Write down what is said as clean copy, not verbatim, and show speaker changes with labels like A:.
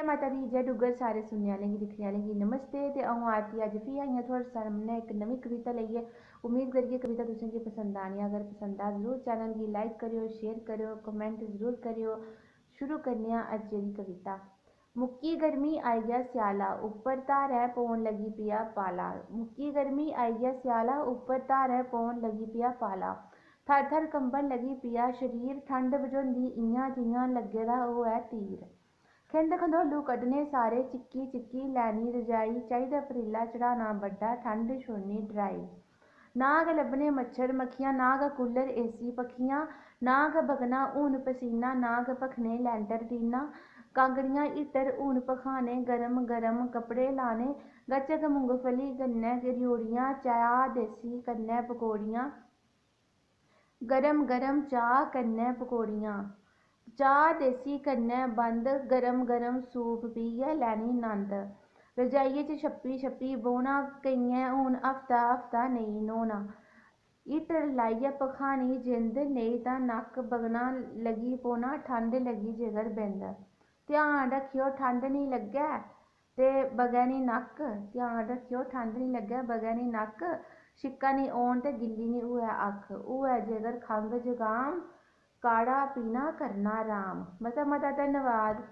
A: जय माता दी, जय डुग्गर। सारे सुनने आह्लें गी, दिक्खने आह्लें गी नमस्ते। ते अ'ऊं आरती अज्ज फ्ही आई आं थुआढ़े सामनै इक नमीं कविता लेइयै। उम्मीद करियै कविता तुसेंगी पसंद आनी। अगर पसंद आ जरूर चैनल गी लाइक करेओ, शेयर करेओ, कमेंट जरूर करेओ। शुरू करने आं अज्जै दी कविता। मुक्की गर्मी आई गेआ स्याला, उप्पर धारै पौन लगी पेआ पाला। मुक्की गर्मी आई गेआ स्याला, उप्पर धारै पौन लगी पेआ पाला। थर थर कंबन लगी पेआ शरीर, ठंड बझोंदी इ'यां जि'यां लग्गे दा होऐ तीर। खिंद खंदोलू कड्ढने सारे, चिक्की चिक्की लैनी रजाई। चाहिदा पतीला चढ़ाना बड्डा, ठंड छोड़नी डराई। ना गै लब्भने मच्छर मक्खियां, ना गै कूलर एसी पक्खियां। ना गै बगना हून पसीना, ना गै भखने लैंटर टीनां। कांगड़ियां हीटर हून भखाने, गरम गरम कपड़े लाने। गच्चक मुंगफली कन्नै रियोड़ियां, चाह् देसी कन्नै पकौड़ियां। गरम गरम चाह् कन्नै पकौड़ियां, चाह् देसी कन्नै बंद। गरम गरम सूप पियै लैनी नंद। रजाइयै च छप्पी छप्पी बौह्ना, केइयें हून हफ्ता हफ्ता नेईं न्हौना। हीटर लाइयै भखानी जिंद, नेईं तां नक्क बगना लगी पौना। ठंड लगी जिगर बिंद। ध्यान रक्खेओ ठंड निं लग्गै ते बगै निं नक्क। ध्यान रक्खेओ ठंड निं लग्गै बगै निं नक्क। छिक्कां निं औन ते गिल्ली निं होऐ अक्ख। होऐ जेकर खंघ जकाम, काढ़ा पीना करना राम। मता मता धन्नवाद।